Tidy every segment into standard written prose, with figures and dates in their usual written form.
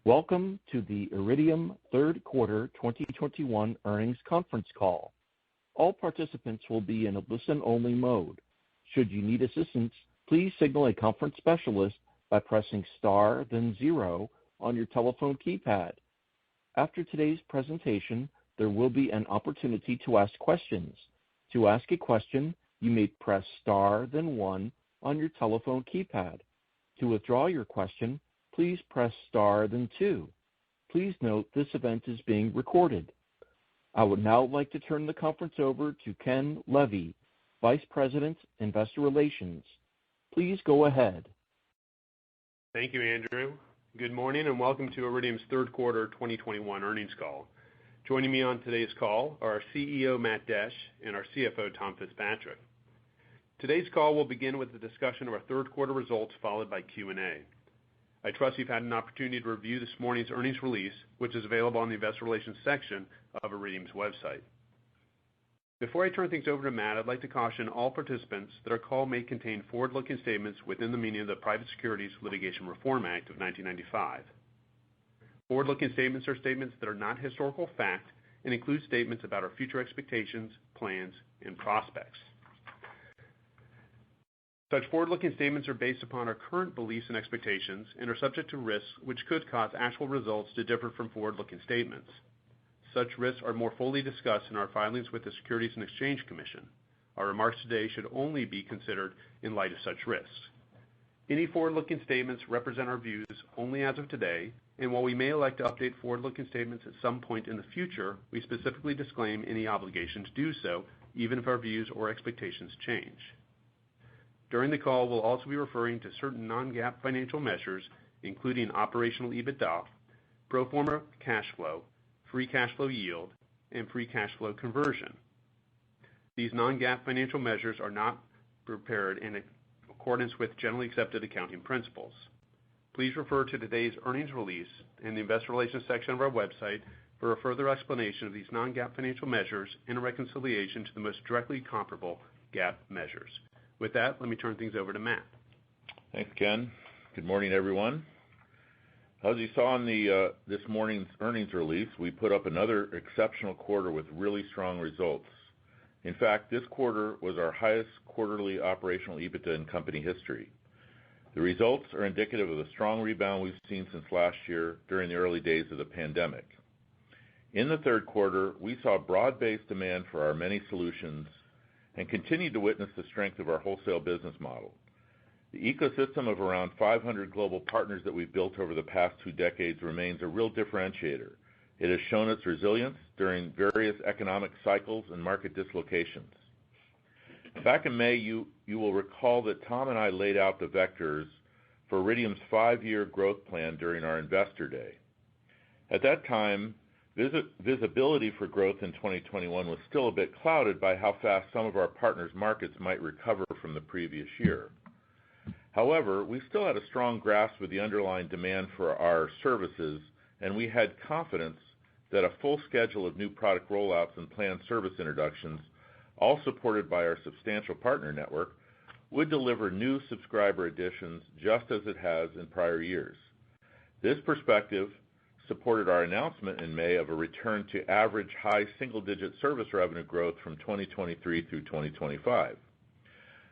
Welcome to the Iridium third quarter 2021 earnings conference call. All participants will be in a listen-only mode. Should you need assistance, please signal a conference specialist by pressing star then 0 on your telephone keypad. After today's presentation, there will be an opportunity to ask questions. To ask a question, you may press star then 1 on your telephone keypad. To withdraw your question, please press star then 2. Please note this event is being recorded. I would now like to turn the conference over to Ken Levy, Vice President, Investor Relations. Please go ahead. Thank you, Andrew. Good morning and welcome to Iridium's third quarter 2021 earnings call. Joining me on today's call are our CEO, Matt Desch, and our CFO, Tom Fitzpatrick. Today's call will begin with a discussion of our third quarter results, followed by Q&A. I trust you've had an opportunity to review this morning's earnings release, which is available on the Investor Relations section of Iridium's website. Before I turn things over to Matt, I'd like to caution all participants that our call may contain forward-looking statements within the meaning of the Private Securities Litigation Reform Act of 1995. Forward-looking statements are statements that are not historical fact and include statements about our future expectations, plans, and prospects. Such forward-looking statements are based upon our current beliefs and expectations and are subject to risks which could cause actual results to differ from forward-looking statements. Such risks are more fully discussed in our filings with the Securities and Exchange Commission. Our remarks today should only be considered in light of such risks. Any forward-looking statements represent our views only as of today, and while we may elect to update forward-looking statements at some point in the future, we specifically disclaim any obligation to do so, even if our views or expectations change. During the call, we'll also be referring to certain non-GAAP financial measures, including operational Ebitda, pro forma cash flow, free cash flow yield, and free cash flow conversion. These non-GAAP financial measures are not prepared in accordance with generally accepted accounting principles. Please refer to today's earnings release in the Investor Relations section of our website for a further explanation of these non-GAAP financial measures and a reconciliation to the most directly comparable GAAP measures. With that, let me turn things over to Matt. Thanks, Ken. Good morning, everyone. As you saw in this morning's earnings release, we put up another exceptional quarter with really strong results. In fact, this quarter was our highest quarterly operational Ebitda in company history. The results are indicative of the strong rebound we've seen since last year during the early days of the pandemic. In the third quarter, we saw broad-based demand for our many solutions and continued to witness the strength of our wholesale business model. The ecosystem of around 500 global partners that we've built over the past 2 decades remains a real differentiator. It has shown its resilience during various economic cycles and market dislocations. Back in May, you will recall that Tom and I laid out the vectors for Iridium's 5-year growth plan during our Investor Day. At that time, visibility for growth in 2021 was still a bit clouded by how fast some of our partners' markets might recover from the previous year. However, we still had a strong grasp of the underlying demand for our services, and we had confidence that a full schedule of new product rollouts and planned service introductions, all supported by our substantial partner network, would deliver new subscriber additions just as it has in prior years. This perspective supported our announcement in May of a return to average high single-digit service revenue growth from 2023 through 2025.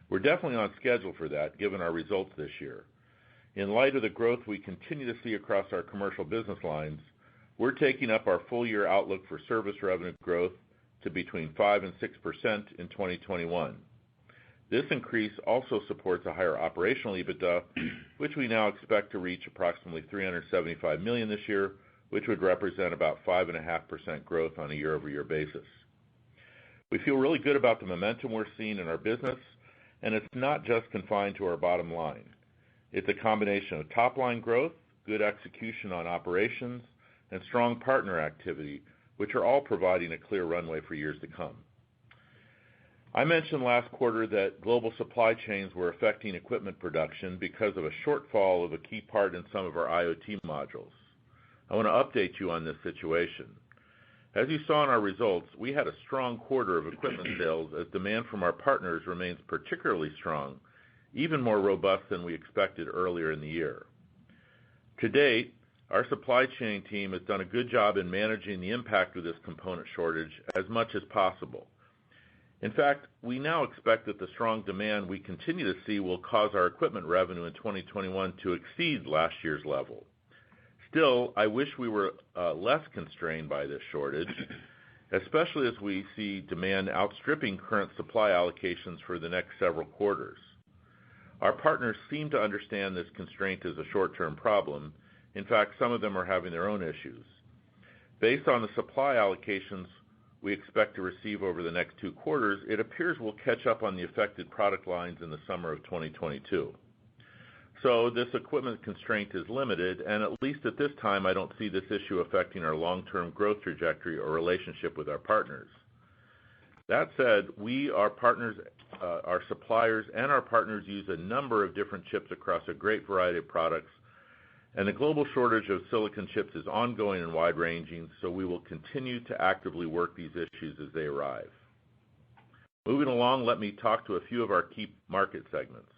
We're definitely on schedule for that, given our results this year. In light of the growth we continue to see across our commercial business lines, we're taking up our full-year outlook for service revenue growth to between 5% and 6% in 2021. This increase also supports a higher operational Ebitda, which we now expect to reach approximately $375 million this year, which would represent about 5.5% growth on a year-over-year basis. We feel really good about the momentum we're seeing in our business, and it's not just confined to our bottom line. It's a combination of top-line growth, good execution on operations, and strong partner activity, which are all providing a clear runway for years to come. I mentioned last quarter that global supply chains were affecting equipment production because of a shortfall of a key part in some of our IoT modules. I want to update you on this situation. As you saw in our results, we had a strong quarter of equipment sales as demand from our partners remains particularly strong, even more robust than we expected earlier in the year. To date, Our supply chain team has done a good job in managing the impact of this component shortage as much as possible. In fact, we now expect that the strong demand we continue to see will cause our equipment revenue in 2021 to exceed last year's level. Still, I wish we were less constrained by this shortage, especially as we see demand outstripping current supply allocations for the next several quarters. Our partners seem to understand this constraint is a short-term problem. In fact, some of them are having their own issues. Based on the supply allocations we expect to receive over the next 2 quarters, it appears we'll catch up on the affected product lines in the summer of 2022. So this equipment constraint is limited, and at least at this time, I don't see this issue affecting our long-term growth trajectory or relationship with our partners. That said, our suppliers and our partners use a number of different chips across a great variety of products, and the global shortage of silicon chips is ongoing and wide-ranging, so we will continue to actively work these issues as they arrive. Moving along, let me talk to a few of our key market segments.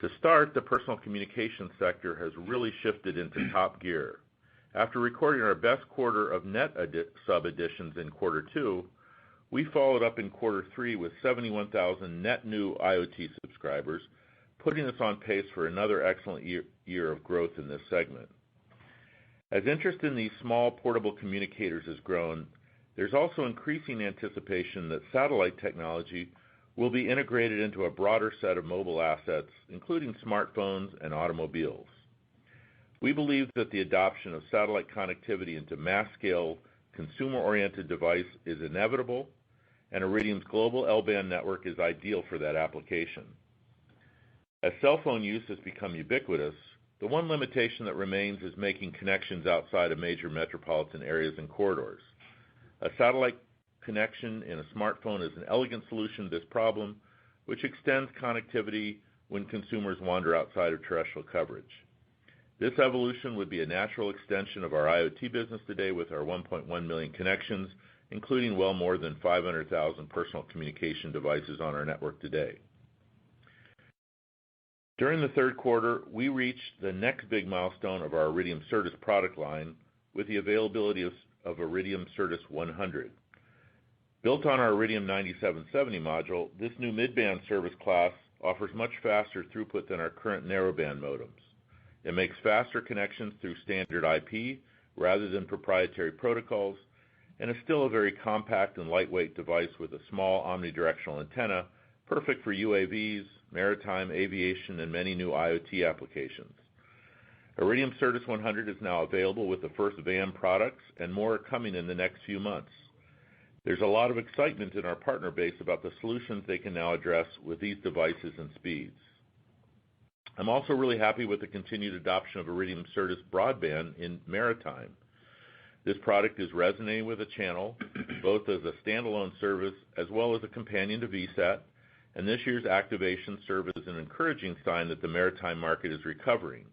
To start, the personal communications sector has really shifted into top gear. After recording our best quarter of net sub additions in quarter 2, we followed up in quarter 3 with 71,000 net new IoT subscribers, putting us on pace for another excellent year of growth in this segment. As interest in these small portable communicators has grown, there's also increasing anticipation that satellite technology will be integrated into a broader set of mobile assets, including smartphones and automobiles. We believe that the adoption of satellite connectivity into mass-scale, consumer-oriented device is inevitable, and Iridium's global L-band network is ideal for that application. As cell phone use has become ubiquitous, the one limitation that remains is making connections outside of major metropolitan areas and corridors. A satellite connection in a smartphone is an elegant solution to this problem, which extends connectivity when consumers wander outside of terrestrial coverage. This evolution would be a natural extension of our IoT business today with our 1.1 million connections, including well more than 500,000 personal communication devices on our network today. During the 3rd quarter, we reached the next big milestone of our Iridium Certus product line with the availability of Iridium Certus 100. Built on our Iridium 9770 module, this new mid-band service class offers much faster throughput than our current narrowband modems. It makes faster connections through standard IP rather than proprietary protocols, and is still a very compact and lightweight device with a small omnidirectional antenna, perfect for UAVs, maritime, aviation, and many new IoT applications. Iridium Certus 100 is now available with the first VAM products, and more are coming in the next few months. There's a lot of excitement in our partner base about the solutions they can now address with these devices and speeds. I'm also really happy with the continued adoption of Iridium Certus broadband in maritime. This product is resonating with the channel, both as a standalone service as well as a companion to VSAT, and this year's activation serves as an encouraging sign that the maritime market is recovering.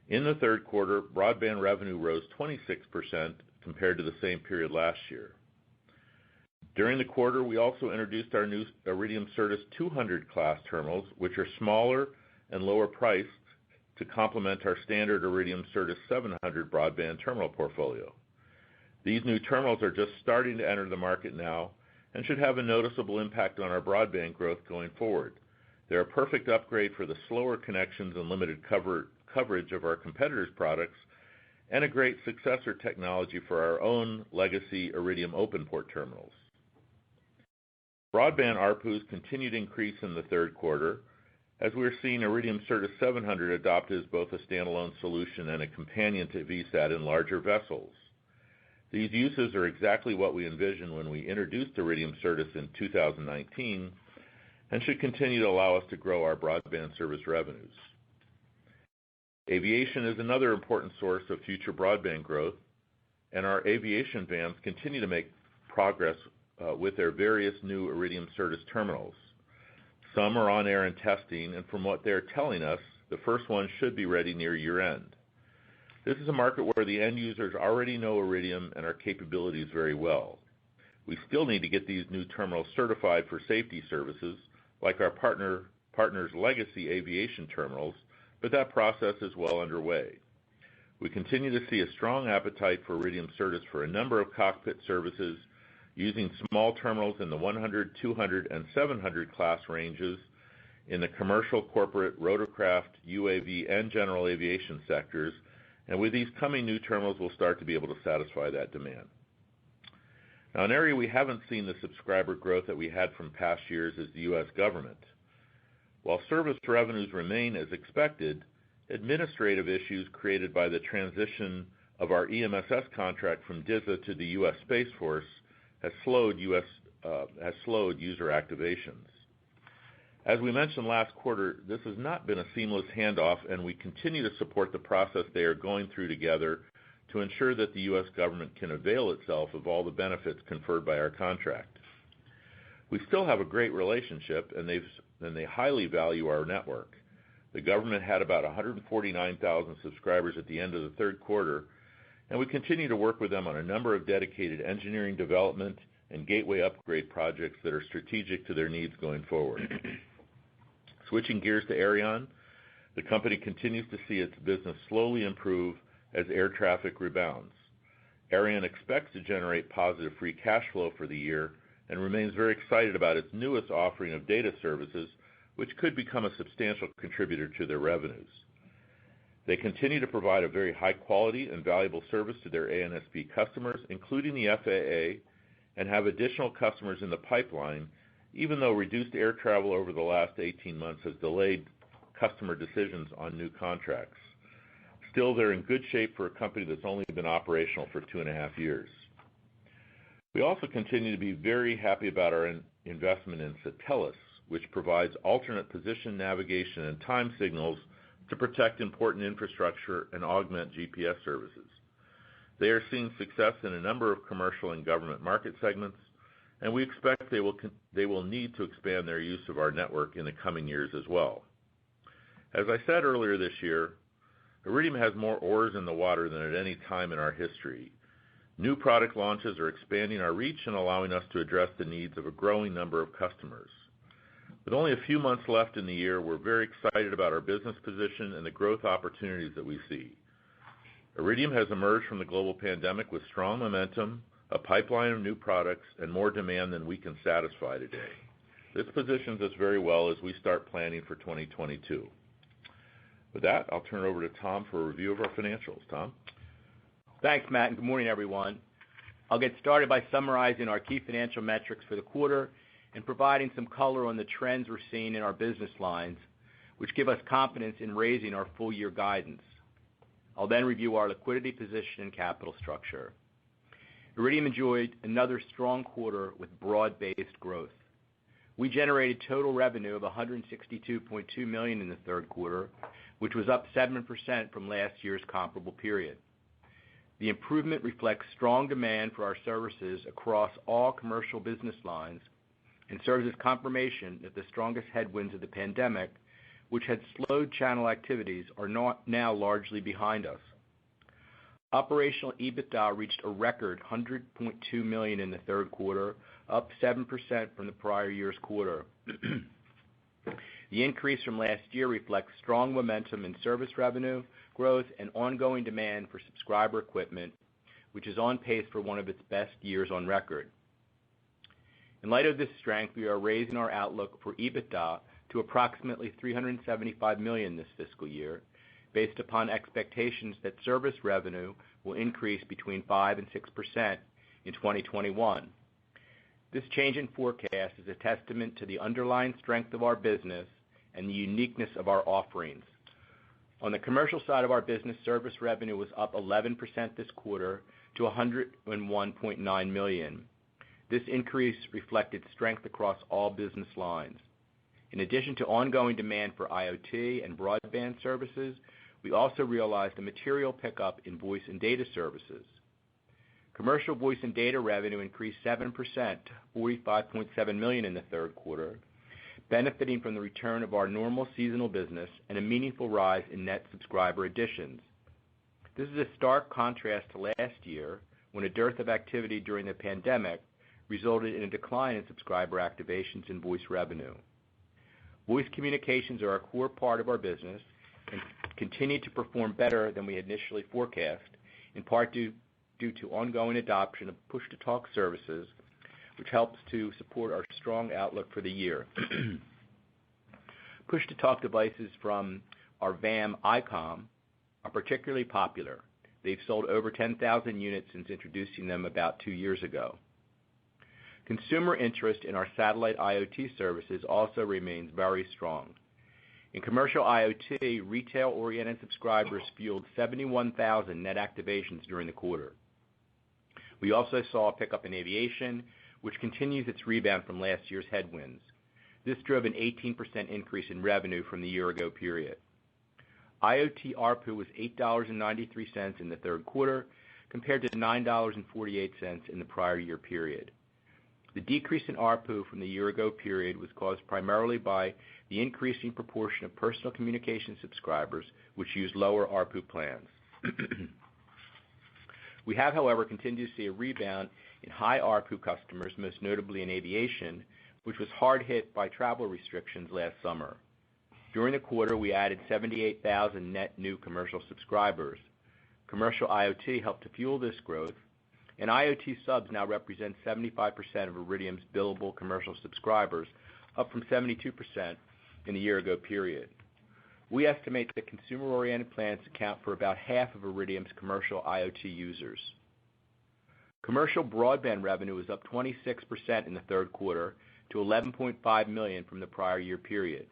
In the 3rd quarter, broadband revenue rose 26% compared to the same period last year. During the quarter, we also introduced our new Iridium Certus 200 class terminals, which are smaller and lower priced to complement our standard Iridium Certus 700 broadband terminal portfolio. These new terminals are just starting to enter the market now and should have a noticeable impact on our broadband growth going forward. They're a perfect upgrade for the slower connections and limited coverage of our competitors' products, and a great successor technology for our own legacy Iridium OpenPort terminals. Broadband ARPUs continued to increase in the 3rd quarter, as we're seeing Iridium Certus 700 adopted as both a standalone solution and a companion to VSAT in larger vessels. These uses are exactly what we envisioned when we introduced Iridium Certus in 2019, and should continue to allow us to grow our broadband service revenues. Aviation is another important source of future broadband growth, and our aviation VAMs continue to make progress with their various new Iridium Certus terminals. Some are on air and testing, and from what they're telling us, the first one should be ready near year-end. This is a market where the end users already know Iridium and our capabilities very well. We still need to get these new terminals certified for safety services, like our partner's legacy aviation terminals, but that process is well underway. We continue to see a strong appetite for Iridium service for a number of cockpit services using small terminals in the 100, 200, and 700 class ranges in the commercial, corporate, rotorcraft, UAV, and general aviation sectors, and with these coming new terminals, we'll start to be able to satisfy that demand. Now, an area we haven't seen the subscriber growth that we had from past years is the U.S. government. While service revenues remain as expected, administrative issues created by the transition of our EMSS contract from DISA to the U.S. Space Force has slowed user activations. As we mentioned last quarter, this has not been a seamless handoff, and we continue to support the process they are going through together to ensure that the U.S. government can avail itself of all the benefits conferred by our contract. We still have a great relationship, and they highly value our network. The government had about 149,000 subscribers at the end of the third quarter, and we continue to work with them on a number of dedicated engineering development and gateway upgrade projects that are strategic to their needs going forward. Switching gears to Aireon, the company continues to see its business slowly improve as air traffic rebounds. Aireon expects to generate positive free cash flow for the year and remains very excited about its newest offering of data services, which could become a substantial contributor to their revenues. They continue to provide a very high quality and valuable service to their ANSP customers, including the FAA, and have additional customers in the pipeline, even though reduced air travel over the last 18 months has delayed customer decisions on new contracts. Still, they're in good shape for a company that's only been operational for 2.5 years. We also continue to be very happy about our investment in Satelles, which provides alternate position navigation and time signals to protect important infrastructure and augment GPS services. They are seeing success in a number of commercial and government market segments, and we expect they will need to expand their use of our network in the coming years as well. As I said earlier this year, Iridium has more oars in the water than at any time in our history. New product launches are expanding our reach and allowing us to address the needs of a growing number of customers. With only a few months left in the year, we're very excited about our business position and the growth opportunities that we see. Iridium has emerged from the global pandemic with strong momentum, a pipeline of new products, and more demand than we can satisfy today. This positions us very well as we start planning for 2022. With that, I'll turn it over to Tom for a review of our financials. Tom? Thanks, Matt, and good morning, everyone. I'll get started by summarizing our key financial metrics for the quarter and providing some color on the trends we're seeing in our business lines, which give us confidence in raising our full-year guidance. I'll then review our liquidity position and capital structure. Iridium enjoyed another strong quarter with broad-based growth. We generated total revenue of $162.2 million in the third quarter, which was up 7% from last year's comparable period. The improvement reflects strong demand for our services across all commercial business lines and serves as confirmation that the strongest headwinds of the pandemic, which had slowed channel activities, are now largely behind us. Operational Ebitda reached a record $100.2 million in the third quarter, up 7% from the prior year's quarter. The increase from last year reflects strong momentum in service revenue growth and ongoing demand for subscriber equipment, which is on pace for one of its best years on record. In light of this strength, we are raising our outlook for Ebitda to approximately $375 million this fiscal year, based upon expectations that service revenue will increase between 5% and 6% in 2021. This change in forecast is a testament to the underlying strength of our business and the uniqueness of our offerings. On the commercial side of our business, service revenue was up 11% this quarter to $101.9 million. This increase reflected strength across all business lines. In addition to ongoing demand for IoT and broadband services, we also realized a material pickup in voice and data services. Commercial voice and data revenue increased 7% to $45.7 million in the third quarter, benefiting from the return of our normal seasonal business and a meaningful rise in net subscriber additions. This is a stark contrast to last year, when a dearth of activity during the pandemic resulted in a decline in subscriber activations and voice revenue. Voice communications are a core part of our business continued to perform better than we had initially forecast, in part due to ongoing adoption of push-to-talk services, which helps to support our strong outlook for the year. Push-to-talk devices from our VAM ICOM are particularly popular. They've sold over 10,000 units since introducing them about 2 years ago. Consumer interest in our satellite IoT services also remains very strong. In commercial IoT, retail-oriented subscribers fueled 71,000 net activations during the quarter. We also saw a pickup in aviation, which continues its rebound from last year's headwinds. This drove an 18% increase in revenue from the year-ago period. IoT ARPU was $8.93 in the third quarter, compared to $9.48 in the prior year period. The decrease in ARPU from the year-ago period was caused primarily by the increasing proportion of personal communication subscribers, which use lower ARPU plans. We have, however, continued to see a rebound in high ARPU customers, most notably in aviation, which was hard hit by travel restrictions last summer. During the quarter, we added 78,000 net new commercial subscribers. Commercial IoT helped to fuel this growth, and IoT subs now represent 75% of Iridium's billable commercial subscribers, up from 72% in the year-ago period. We estimate that consumer-oriented plans account for about half of Iridium's commercial IoT users. Commercial broadband revenue was up 26% in the third quarter to $11.5 million from the prior year period.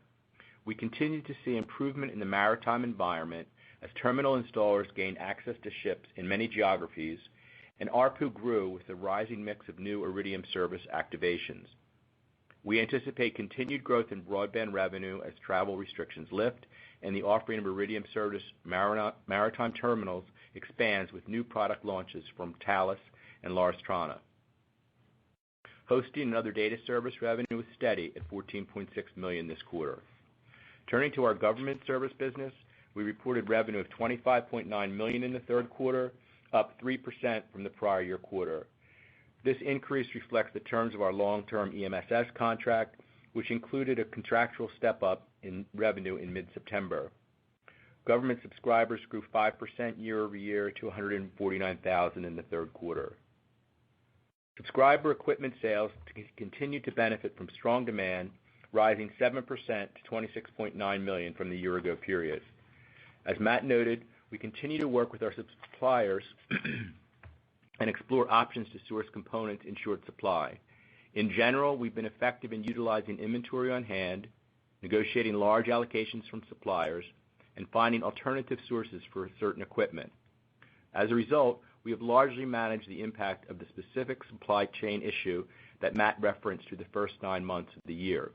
We continue to see improvement in the maritime environment as terminal installers gain access to ships in many geographies, and ARPU grew with the rising mix of new Iridium service activations. We anticipate continued growth in broadband revenue as travel restrictions lift and the offering of Iridium service maritime terminals expands with new product launches from Thales and Lars Trana. Hosting and other data service revenue was steady at $14.6 million this quarter. Turning to our government service business, we reported revenue of $25.9 million in the third quarter, up 3% from the prior year quarter. This increase reflects the terms of our long-term EMSS contract, which included a contractual step-up in revenue in mid-September. Government subscribers grew 5% year-over-year to 149,000 in the third quarter. Subscriber equipment sales continue to benefit from strong demand, rising 7% to $26.9 million from the year-ago period. As Matt noted, we continue to work with our suppliers and explore options to source components in short supply. In general, we've been effective in utilizing inventory on hand, negotiating large allocations from suppliers, and finding alternative sources for certain equipment. As a result, we have largely managed the impact of the specific supply chain issue that Matt referenced through the first 9 months of the year.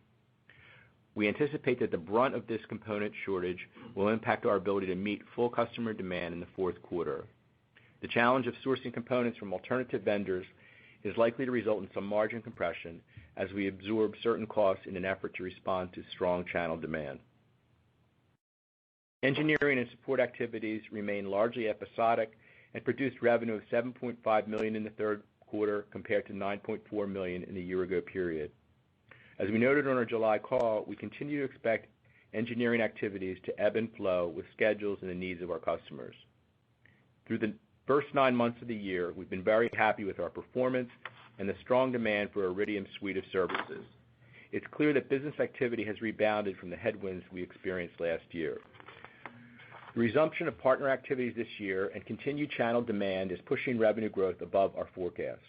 We anticipate that the brunt of this component shortage will impact our ability to meet full customer demand in the fourth quarter. The challenge of sourcing components from alternative vendors is likely to result in some margin compression as we absorb certain costs in an effort to respond to strong channel demand. Engineering and support activities remain largely episodic and produced revenue of $7.5 million in the third quarter compared to $9.4 million in the year-ago period. As we noted on our July call, we continue to expect engineering activities to ebb and flow with schedules and the needs of our customers. Through the first 9 months of the year, we've been very happy with our performance and the strong demand for Iridium's suite of services. It's clear that business activity has rebounded from the headwinds we experienced last year. The resumption of partner activities this year and continued channel demand is pushing revenue growth above our forecast.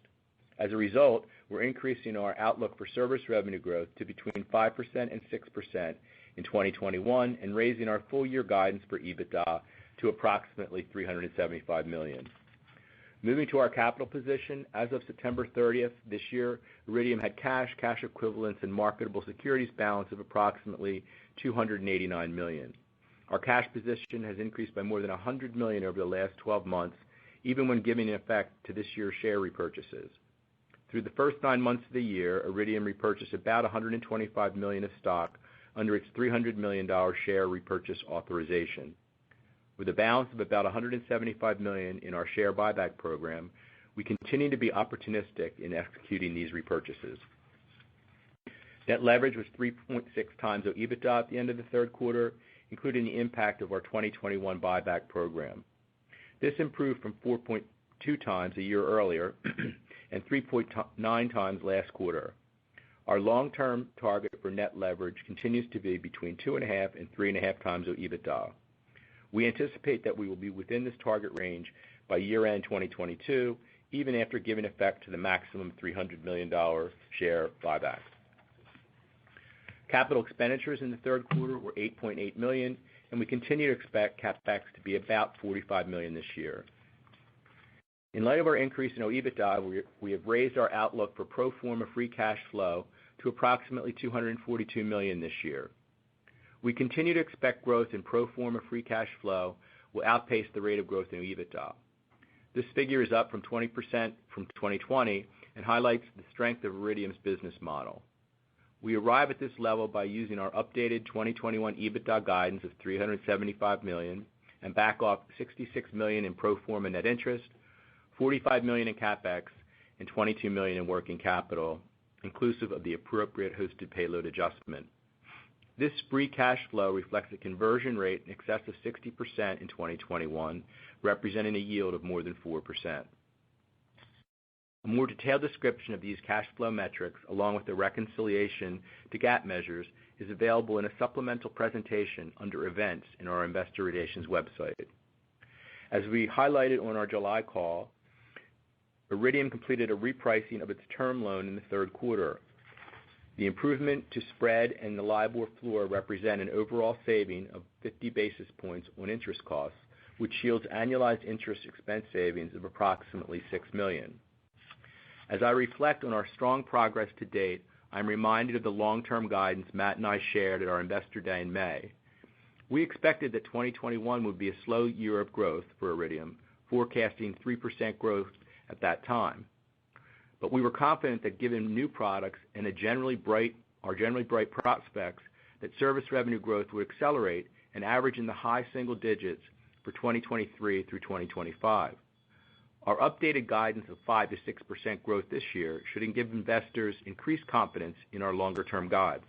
As a result, we're increasing our outlook for service revenue growth to between 5% and 6% in 2021 and raising our full-year guidance for Ebitda to approximately $375 million. Moving to our capital position, as of September 30th this year, Iridium had cash equivalents, and marketable securities balance of approximately $289 million. Our cash position has increased by more than $100 million over the last 12 months, even when giving effect to this year's share repurchases. Through the first 9 months of the year, Iridium repurchased about $125 million of stock under its $300 million share repurchase authorization. With a balance of about $175 million in our share buyback program, we continue to be opportunistic in executing these repurchases. Net leverage was 3.6 times Ebitda at the end of the third quarter, including the impact of our 2021 buyback program. This improved from 4.2 times a year earlier and 3.9 times last quarter. Our long-term target for net leverage continues to be between 2.5 and 3.5 times of Ebitda. We anticipate that we will be within this target range by year-end 2022, even after giving effect to the maximum $300 million share buyback. Capital expenditures in the third quarter were $8.8 million, and we continue to expect CapEx to be about $45 million this year. In light of our increase in our Ebitda, we have raised our outlook for pro forma free cash flow to approximately $242 million this year. We continue to expect growth in pro forma free cash flow will outpace the rate of growth in Ebitda. This figure is up from 20% from 2020 and highlights the strength of Iridium's business model. We arrive at this level by using our updated 2021 Ebitda guidance of $375 million and back off $66 million in pro forma net interest, $45 million in CapEx, and $22 million in working capital, inclusive of the appropriate hosted payload adjustment. This free cash flow reflects a conversion rate in excess of 60% in 2021, representing a yield of more than 4%. A more detailed description of these cash flow metrics, along with the reconciliation to GAAP measures, is available in a supplemental presentation under Events in our Investor Relations website. As we highlighted on our July call, Iridium completed a repricing of its term loan in the third quarter. The improvement to spread and the LIBOR floor represent an overall saving of 50 basis points on interest costs, which yields annualized interest expense savings of approximately $6 million. As I reflect on our strong progress to date, I'm reminded of the long-term guidance Matt and I shared at our Investor Day in May. We expected that 2021 would be a slow year of growth for Iridium, forecasting 3% growth at that time. But we were confident that given new products and our generally bright prospects, that service revenue growth would accelerate and average in the high single digits for 2023 through 2025. Our updated guidance of 5 to 6% growth this year should give investors increased confidence in our longer-term guide.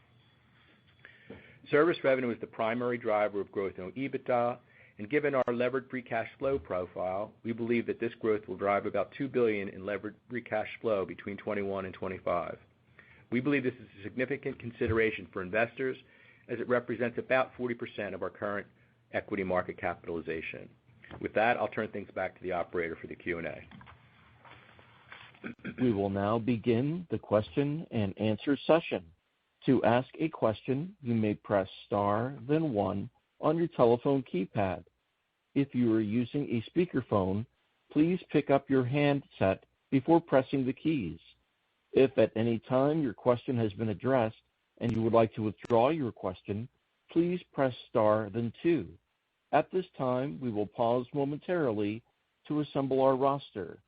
Service revenue is the primary driver of growth in Ebitda, and given our levered free cash flow profile, we believe that this growth will drive about $2 billion in levered free cash flow between 21 and 25. We believe this is a significant consideration for investors, as it represents about 40% of our current equity market capitalization. With that, I'll turn things back to the operator for the Q&A. We will now begin the question and answer session. To ask a question, you may press star, then 1 on your telephone keypad. If you are using a speakerphone, please pick up your handset before pressing the keys. If at any time your question has been addressed and you would like to withdraw your question, please press star, then 2. At this time, we will pause momentarily to assemble our roster.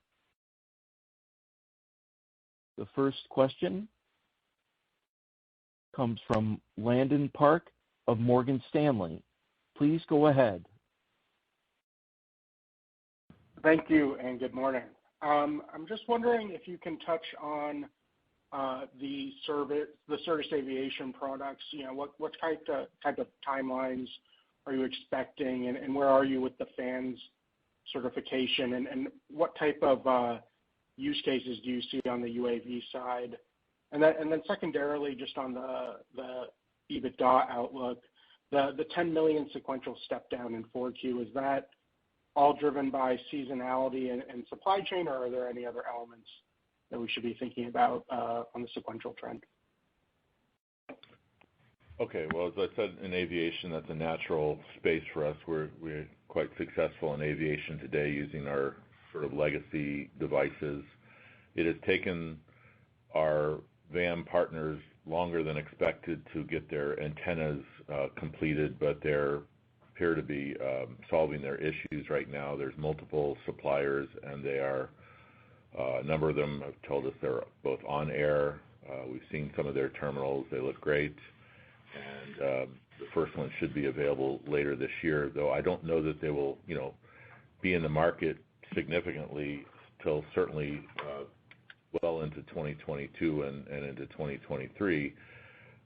The first question comes from Landon Park of Morgan Stanley. Please go ahead. Thank you, and good morning. I'm just wondering if you can touch on the Certus aviation products. You know, what type of timelines are you expecting, and where are you with the FANS certification, and what type of use cases do you see on the UAV side? And then secondarily, just on the Ebitda outlook, the $10 million sequential step down in 4Q, is that all driven by seasonality and supply chain, or are there any other elements that we should be thinking about on the sequential trend? Okay, well, as I said, in aviation, that's a natural space for us. We're quite successful in aviation today using our sort of legacy devices. It has taken our VAM partners longer than expected to get their antennas completed, but they appear to be solving their issues right now. There's multiple suppliers, and they are a number of them have told us they're both on air. We've seen some of their terminals; they look great, and the first one should be available later this year. Though I don't know that they will, be in the market significantly till certainly well into 2022 and into 2023.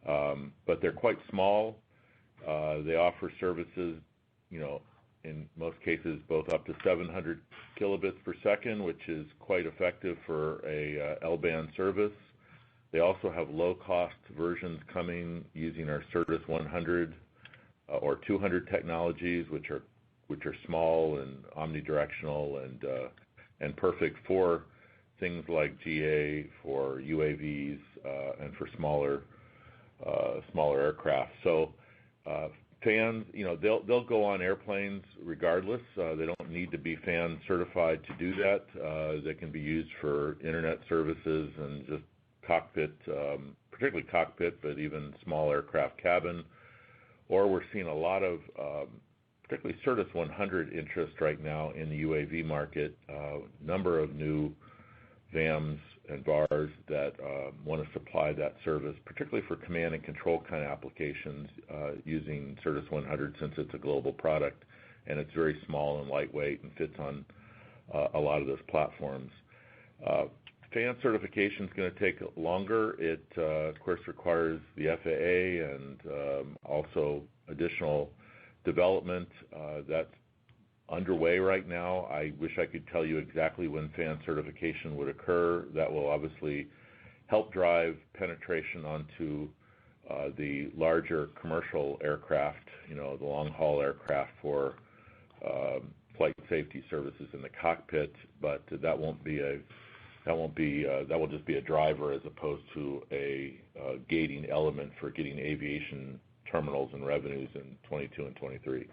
But they're quite small, They offer services, in most cases, both up to 700 kilobits per second, which is quite effective for a L-band service. They also have low-cost versions coming using our Certus 100 or 200 technologies, which are small and omnidirectional and perfect for things like GA, for UAVs, and for smaller aircraft. So fans, they'll go on airplanes regardless. They don't need to be fan certified to do that. They can be used for internet services and just cockpit, particularly cockpit, but even small aircraft cabin. Or we're seeing a lot of particularly Certus 100 interest right now in the UAV market. Number of new VAMs and VARs that want to supply that service, particularly for command and control kind of applications, using Certus 100 since it's a global product and it's very small and lightweight and fits on a lot of those platforms. Fan certification is going to take longer. It, of course, requires the FAA and also additional development that's underway right now. I wish I could tell you exactly when fan certification would occur. That will obviously help drive penetration onto the larger commercial aircraft, the long-haul aircraft for flight safety services in the cockpit. But that will just be a driver as opposed to a gating element for getting aviation terminals and revenues in 22 and 23.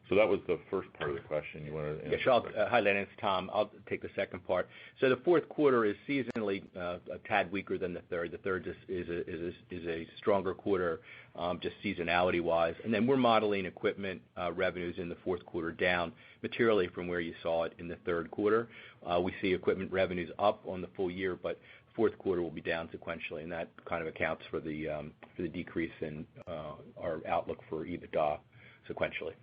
So that was the first part of the question. You want to answer? Yeah, hi, Lennon. It's Tom. I'll take the second part. So the fourth quarter is seasonally a tad weaker than the third. The third is a stronger quarter, just seasonality-wise. And then we're modeling equipment revenues in the fourth quarter down materially from where you saw it in the third quarter. We see equipment revenues up on the full year, but fourth quarter will be down sequentially, and that kind of accounts for the decrease in our outlook for Ebitda sequentially.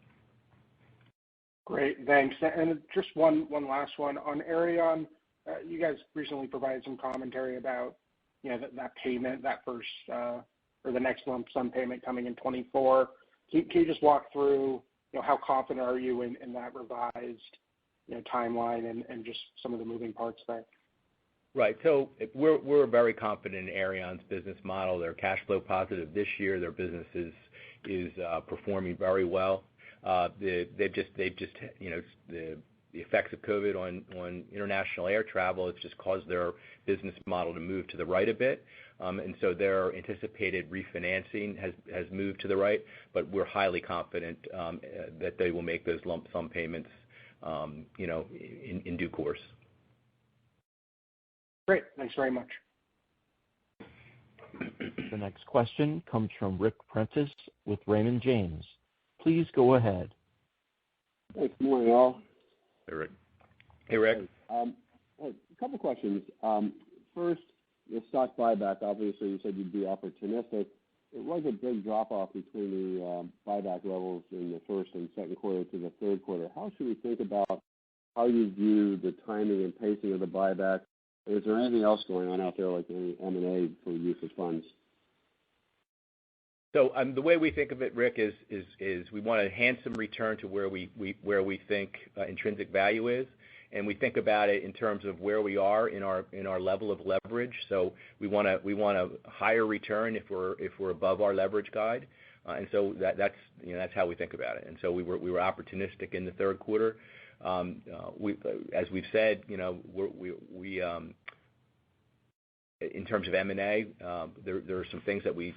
Great, thanks. And just one last one on Iridium. You guys recently provided some commentary about that payment, that first or the next lump sum payment coming in 24. Can you just walk through how confident are you in that revised timeline and just some of the moving parts there? Right. So we're very confident in Iridium's business model. They're cash flow positive this year. Their business is performing very well. The effects of COVID on international air travel has just caused their business model to move to the right a bit, and so their anticipated refinancing has moved to the right. But we're highly confident that they will make those lump sum payments, in due course. Great. Thanks very much. The next question comes from Ric Prentiss with Raymond James. Please go ahead. Hey, good morning, all. Hey, Rick. Hey, Rick. A couple questions. First, the stock buyback. Obviously, you said you'd be opportunistic. It was a big drop-off between the buyback levels in the first and second quarter to the third quarter. How should we think about how you view the timing and pacing of the buyback? Is there anything else going on out there, like any M&A for use of funds? So the way we think of it, Rick, is we want a handsome return to where we think intrinsic value is, and we think about it in terms of where we are in our level of leverage. So we want a higher return if we're above our leverage guide, and so that's how we think about it. And so we were opportunistic in the third quarter. As we've said, we in terms of M&A, there are some things that we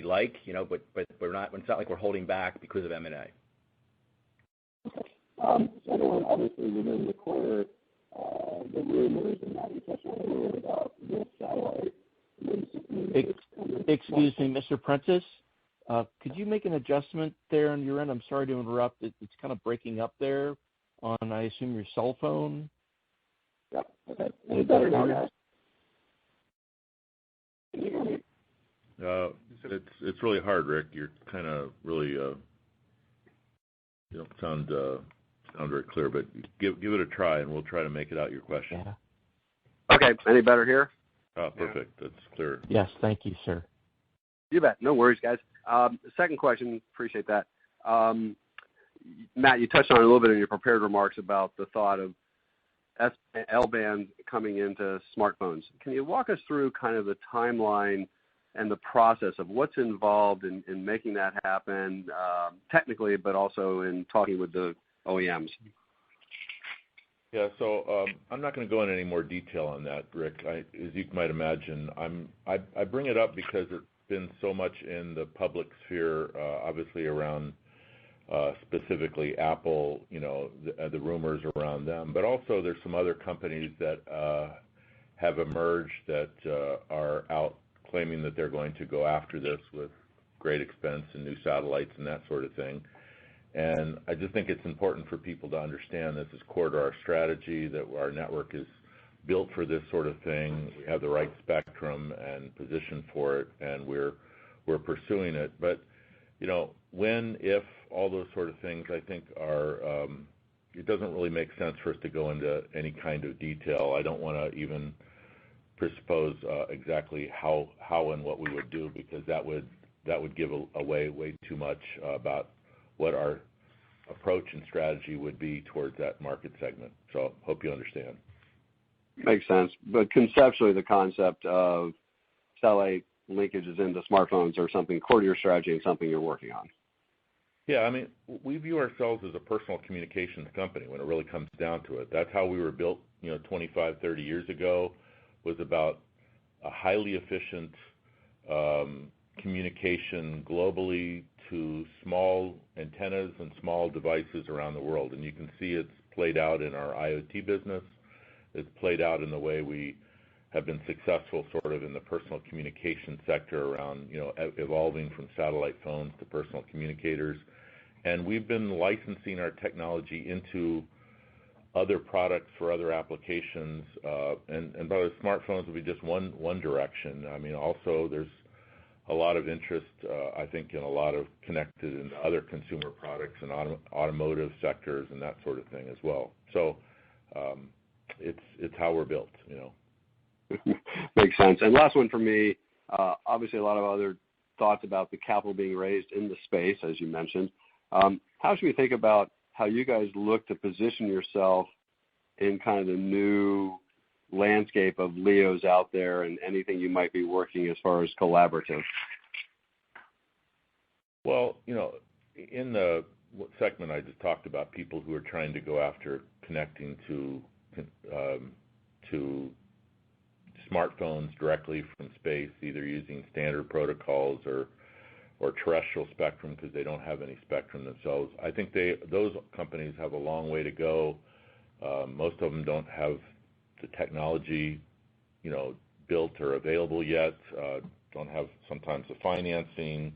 like, but we're not. It's not like we're holding back because of M&A. Okay. Second one, obviously within the quarter, the rumors and that you touched on a little bit about this satellite. Excuse me, Mr. Prentiss. Could you make an adjustment there on your end? I'm sorry to interrupt. It's kind of breaking up there on, I assume, your cell phone. Yep. Okay. Any better now, guys? Can you hear me? It's really hard, Rick. You're kind of really you don't sound very clear, but give it a try, and we'll try to make it out your question. Yeah. Okay. Any better here? Oh, perfect. That's clear. Yes, thank you, sir. You bet. No worries, guys. Second question, appreciate that. Matt, you touched on it a little bit in your prepared remarks about the thought of L-band coming into smartphones. Can you walk us through kind of the timeline and the process of what's involved in making that happen technically, but also in talking with the OEMs? Yeah, so I'm not going to go into any more detail on that, Rick. As you might imagine, I bring it up because it's been so much in the public sphere, obviously around specifically Apple, the rumors around them, but also there's some other companies that have emerged that are out claiming that they're going to go after this with great expense and new satellites and that sort of thing. And I just think it's important for people to understand this is core to our strategy, that our network is built for this sort of thing. We have the right spectrum and position for it, and we're pursuing it. But, when, if, all those sort of things, I think are, it doesn't really make sense for us to go into any kind of detail. I don't want to even presuppose exactly how and what we would do, because that would give away way too much about what our approach and strategy would be towards that market segment. So hope you understand. Makes sense. But conceptually, the concept of satellite linkages into smartphones are something core to your strategy and something you're working on. Yeah, I mean, we view ourselves as a personal communications company when it really comes down to it. That's how we were built, 25, 30 years ago, was about a highly efficient communication globally to small antennas and small devices around the world. And you can see it's played out in our IoT business. It's played out in the way we have been successful sort of in the personal communication sector around, evolving from satellite phones to personal communicators. And we've been licensing our technology into other products for other applications. And by the smartphones will be just one direction. I mean, also there's a lot of interest, I think, in a lot of connected and other consumer products and automotive sectors and that sort of thing as well. So it's how we're built, Makes sense. And last one for me, obviously a lot of other thoughts about the capital being raised in the space, as you mentioned. How should we think about how you guys look to position yourself in kind of the new landscape of LEOs out there and anything you might be working as far as collaborative? Well, in the segment I just talked about, people who are trying to go after connecting to smartphones directly from space, either using standard protocols or terrestrial spectrum because they don't have any spectrum themselves. I think those companies have a long way to go. Most of them don't have the technology, built or available yet. Don't have sometimes the financing.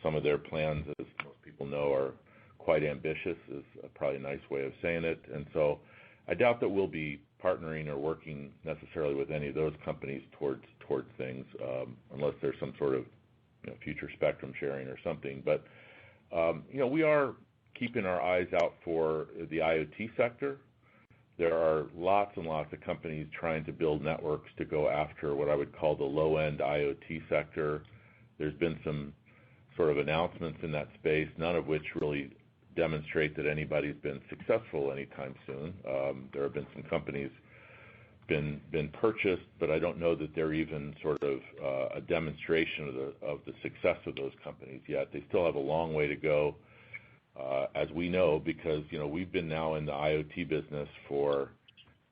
Some of their plans, as most people know, are quite ambitious, is probably a nice way of saying it. And so I doubt that we'll be partnering or working necessarily with any of those companies towards things, unless there's some sort of future spectrum sharing or something. But we are keeping our eyes out for the IoT sector. There are lots and lots of companies trying to build networks to go after what I would call the low-end IoT sector. There's been some sort of announcements in that space, none of which really demonstrate that anybody's been successful anytime soon. There have been some companies been purchased, but I don't know that they're even sort of a demonstration of the success of those companies yet. They still have a long way to go, as we know, because we've been now in the IoT business for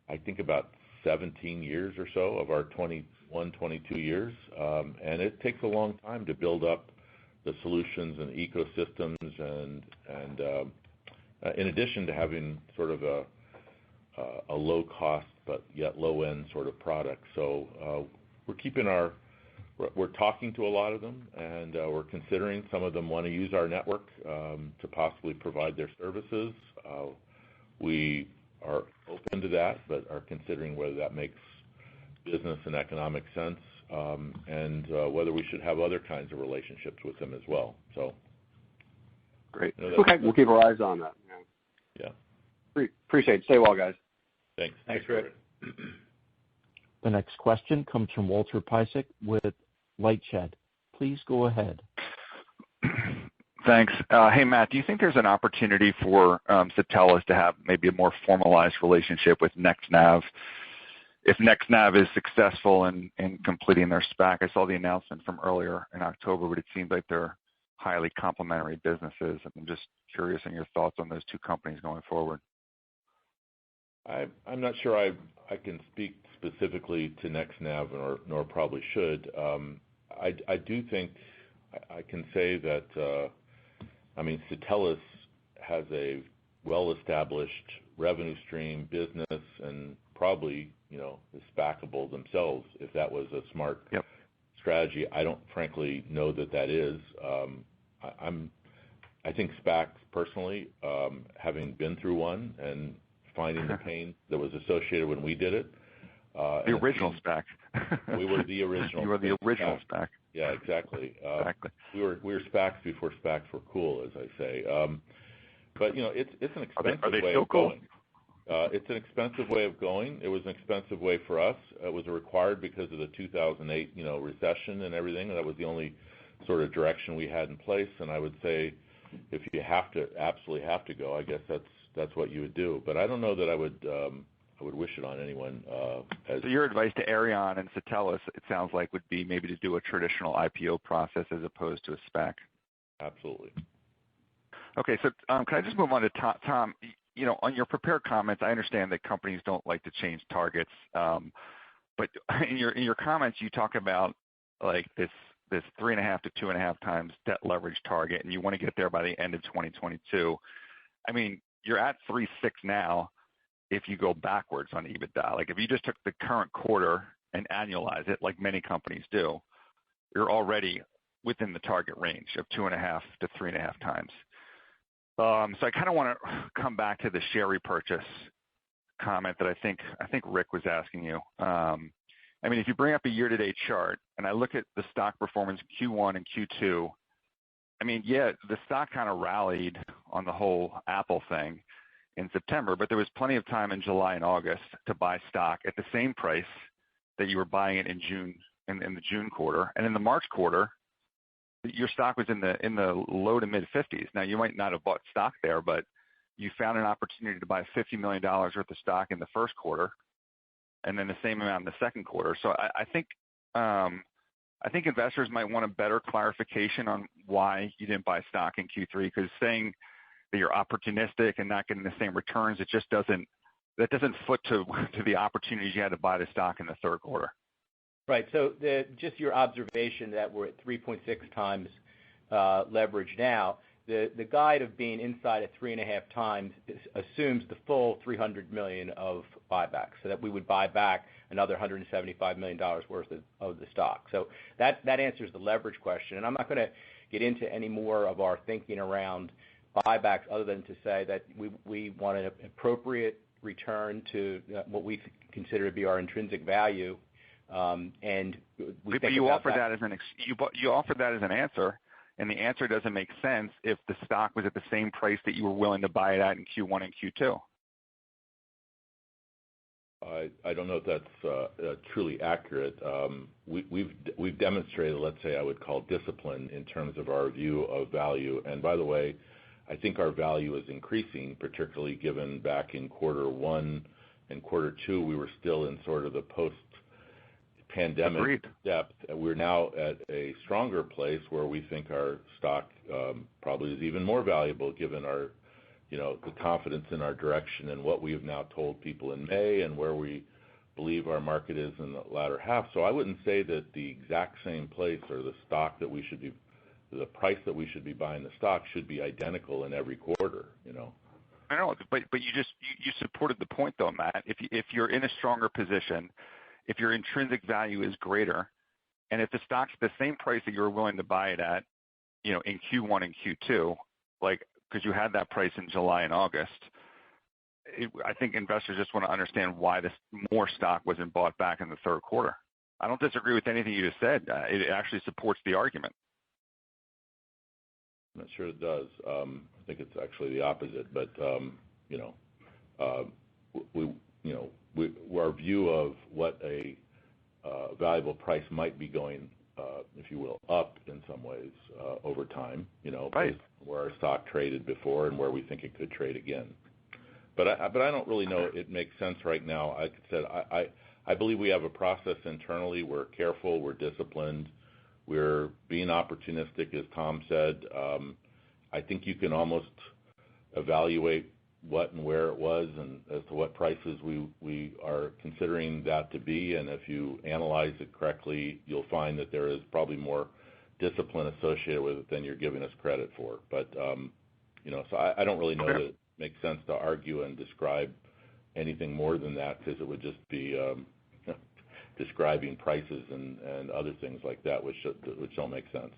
I think about 17 years or so of our 21, 22 years, and it takes a long time to build up the solutions and ecosystems, and in addition to having sort of a low cost but yet low end sort of product. So we're talking to a lot of them, and we're considering. Some of them want to use our network to possibly provide their services. We are open to that, but are considering whether that makes business and economic sense, and whether we should have other kinds of relationships with them as well. So, great. Okay, we'll keep our eyes on that. Yeah. Appreciate it. Stay well, guys. Thanks. Thanks, Rick. The next question comes from Walter Piecyk with LightShed. Please go ahead. Thanks. Hey, Matt, do you think there's an opportunity for Satelles to have maybe a more formalized relationship with NextNav? If NextNav is successful in completing their SPAC, I saw the announcement from earlier in October, but it seems like they're highly complementary businesses. I'm just curious on your thoughts on those two companies going forward. I'm not sure I can speak specifically to NextNav, nor probably should. I do think I can say that, Satelles has a well-established revenue stream business and probably, is SPACable themselves if that was a smart strategy. I don't frankly know that is. I think SPACs personally, having been through one and finding the pain that was associated when we did it. The original SPAC. We were the original. You were the original SPAC. Yeah, exactly. Exactly. We were SPACs before SPACs were cool, as I say. But it's an expensive way of going. It's an expensive way of going. It was an expensive way for us. It was required because of the 2008, recession and everything. That was the only sort of direction we had in place. And I would say, if you absolutely have to go, I guess that's what you would do. But I don't know that I would wish it on anyone. So your advice to Ariane and Satelles, it sounds like, would be maybe to do a traditional IPO process as opposed to a SPAC. Absolutely. Okay, so can I just move on to Tom? On your prepared comments, I understand that companies don't like to change targets, but in your comments, you talk about like this 3.5 to 2.5 times debt leverage target, and you want to get there by the end of 2022. You're at 3.6 now. If you go backwards on EBITDA, like if you just took the current quarter and annualize it, like many companies do, you're already within the target range of 2.5 to 3.5 times. So I kind of want to come back to the share repurchase comment that I think Rick was asking you. If you bring up a year-to-date chart and I look at the stock performance Q1 and Q2, the stock kind of rallied on the whole Apple thing in September, but there was plenty of time in July and August to buy stock at the same price that you were buying it in June, in the June quarter. And in the March quarter, your stock was in the low to mid 50s. Now you might not have bought stock there, but you found an opportunity to buy $50 million worth of stock in the first quarter, and then the same amount in the second quarter. So I think investors might want a better clarification on why you didn't buy stock in Q3, because saying that you're opportunistic and not getting the same returns, it just doesn't foot to the opportunities you had to buy the stock in the third quarter. Right. So just your observation that we're at 3.6 times leverage now, the guide of being inside at 3.5 times assumes the full $300 million of buyback, so that we would buy back another $175 million worth of the stock. So that answers the leverage question. And I'm not going to get into any more of our thinking around buybacks other than to say that we want an appropriate return to what we consider to be our intrinsic value. And we think you offer that as you offer that as an answer, and the answer doesn't make sense if the stock was at the same price that you were willing to buy it at in Q1 and Q2. I don't know if that's truly accurate. We've demonstrated, let's say, I would call discipline in terms of our view of value. And by the way, I think our value is increasing, particularly given back in quarter one and quarter two, we were still in sort of the post-pandemic depth. We're now at a stronger place where we think our stock probably is even more valuable given our, the confidence in our direction and what we have now told people in May and where we believe our market is in the latter half. So I wouldn't say that the exact same place or the price that we should be buying the stock should be identical in every quarter, I know, but you supported the point though, Matt. If you're in a stronger position, if your intrinsic value is greater, and if the stock's the same price that you were willing to buy it at, in Q1 and Q2, because you had that price in July and August, I think investors just want to understand why this more stock wasn't bought back in the third quarter. I don't disagree with anything you just said. It actually supports the argument. I'm not sure it does. I think it's actually the opposite. But our view of what a valuable price might be going, if you will, up in some ways over time, right. where our stock traded before and where we think it could trade again. But I don't really know it makes sense right now. Like I said, I believe we have a process internally. We're careful. We're disciplined. We're being opportunistic, as Tom said. I think you can almost evaluate what and where it was and as to what prices we are considering that to be. And if you analyze it correctly, you'll find that there is probably more discipline associated with it than you're giving us credit for. But, so I don't really know that it makes sense to argue and describe anything more than that, because it would just be describing prices and other things like that, which don't make sense.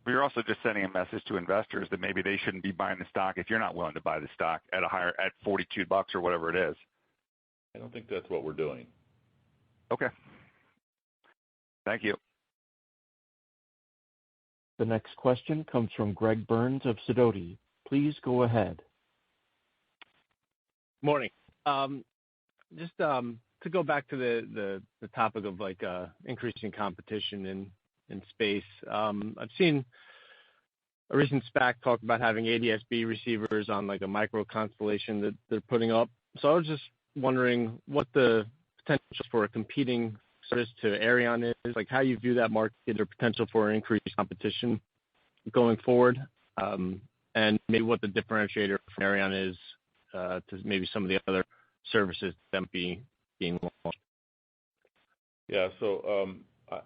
But you're also just sending a message to investors that maybe they shouldn't be buying the stock if you're not willing to buy the stock at at $42 or whatever it is. I don't think that's what we're doing. Okay. Thank you. The next question comes from Greg Burns of Sidoti. Please go ahead. Morning. Just to go back to the topic of increasing competition in space. I've seen a recent SPAC talk about having ADS-B receivers on a micro constellation that they're putting up. So I was just wondering what the potential for a competing service to Iridium is, how you view that market or potential for increased competition going forward, and maybe what the differentiator for Iridium is to maybe some of the other services that being launched. Yeah, so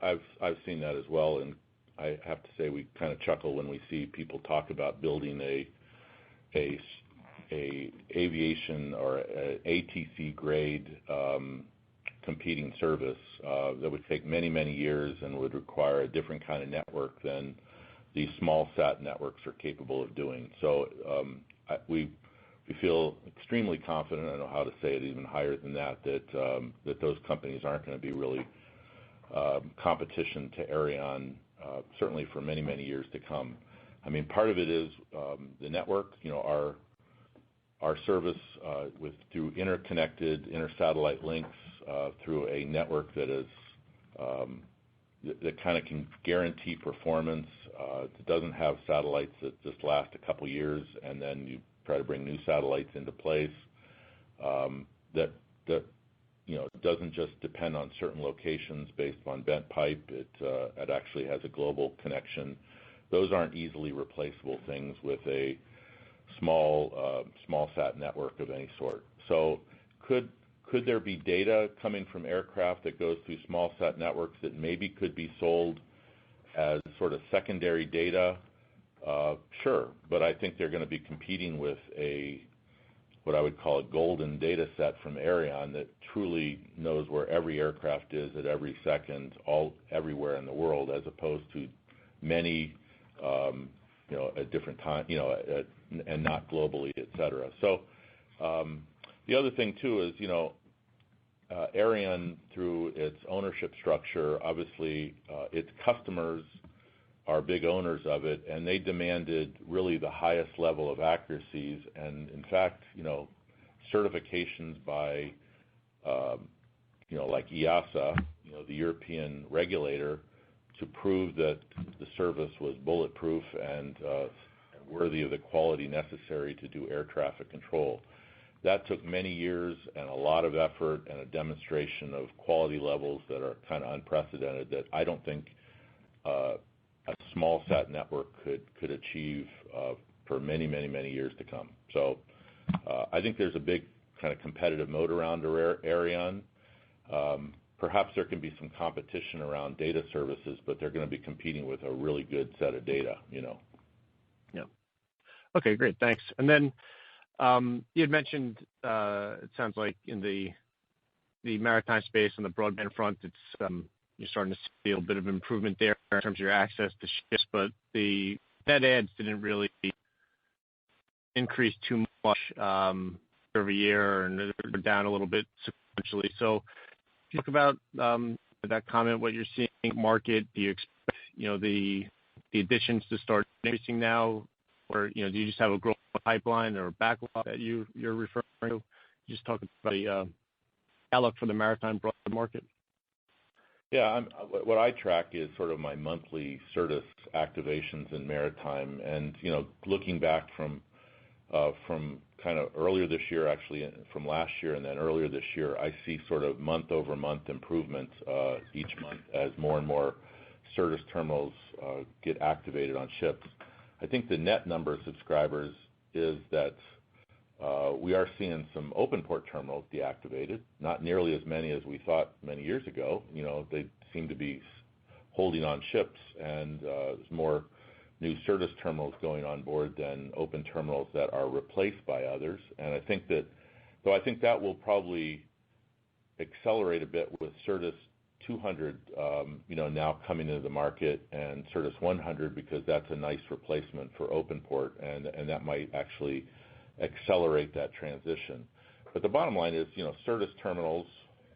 I've seen that as well, and I have to say we kind of chuckle when we see people talk about building a aviation or a ATC grade competing service that would take many, many years and would require a different kind of network than these small sat networks are capable of doing. So we feel extremely confident, I don't know how to say it even higher than that those companies aren't going to be really competition to Iridium, certainly for many, many years to come. I mean, part of it is the network, our service through interconnected intersatellite links through a network that is that kind of can guarantee performance. It doesn't have satellites that just last a couple years and then you try to bring new satellites into place. That doesn't just depend on certain locations based on bent pipe. It actually has a global connection. Those aren't easily replaceable things with a small sat network of any sort. So could there be data coming from aircraft that goes through small sat networks that maybe could be sold as sort of secondary data? Sure, but I think they're going to be competing with what I would call a golden data set from Iridium that truly knows where every aircraft is at every second, everywhere in the world, as opposed to many, at different time, and not globally, et cetera. So the other thing too is, Iridium, through its ownership structure, obviously its customers are big owners of it, and they demanded really the highest level of accuracies. And in fact, certifications by, like EASA, the European regulator, to prove that the service was bulletproof and worthy of the quality necessary to do air traffic control. That took many years and a lot of effort and a demonstration of quality levels that are kind of unprecedented, that I don't think a small sat network could achieve for many, many, many years to come. So I think there's a big kind of competitive mode around Iridium. Perhaps there can be some competition around data services, but they're going to be competing with a really good set of data, Yeah. Okay, great. Thanks. And then you had mentioned, it sounds like in the maritime space on the broadband front, it's you're starting to see a little bit of improvement there in terms of your access to ships, but the net adds didn't really increase too much every year, and they're down a little bit sequentially. So talk about that comment, what you're seeing in the market. Do you expect the additions to start increasing now, or do you just have a growth pipeline or backlog that you're referring to? Just talk about the outlook for the maritime broadband market. Yeah, what I track is sort of my monthly Certus activations in Maritime, and looking back from kind of earlier this year, actually from last year, and then earlier this year, I see sort of month-over-month improvements each month as more and more Certus terminals get activated on ships. I think the net number of subscribers is that we are seeing some open port terminals deactivated, not nearly as many as we thought many years ago. They seem to be holding on ships, and there's more new Certus terminals going on board than open terminals that are replaced by others. And I think that will probably accelerate a bit with Certus 200, now coming into the market, and Certus 100, because that's a nice replacement for open port, and that might actually accelerate that transition. But the bottom line is, Certus terminals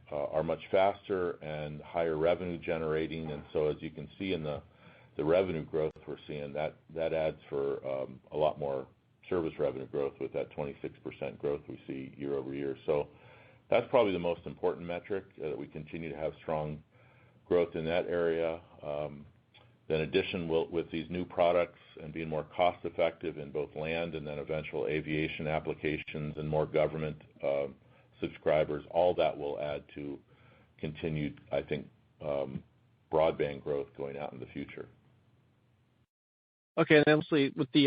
are much faster and higher revenue generating, and so as you can see in the revenue growth we're seeing, that adds for a lot more service revenue growth with that 26% growth we see year over year. So that's probably the most important metric, that we continue to have strong growth in that area. In addition, with these new products and being more cost effective in both land and then eventual aviation applications and more government subscribers, all that will add to continued, I think, broadband growth going out in the future. Okay, and then lastly, with the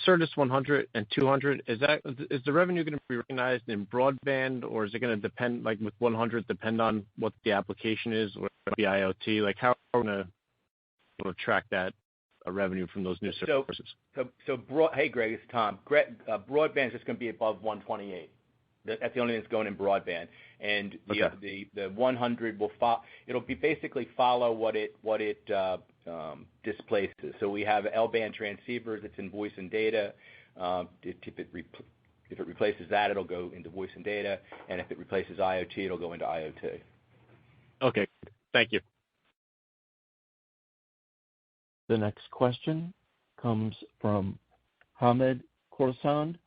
Certus 100 and 200, is the revenue going to be recognized in broadband, or is it going to depend, like with 100, depend on what the application is, or the IoT? Like, how are we going to track that revenue from those new services? Hey, Greg, it's Tom. Broadband is just going to be above 128. That's the only thing that's going in broadband, and the 100 will it'll be basically follow what it displaces. So we have L-band transceivers. It's in voice and data. If it replaces that, it'll go into voice and data, and if it replaces IoT, it'll go into IoT. Okay, thank you. The next question comes from Hamed Khorsand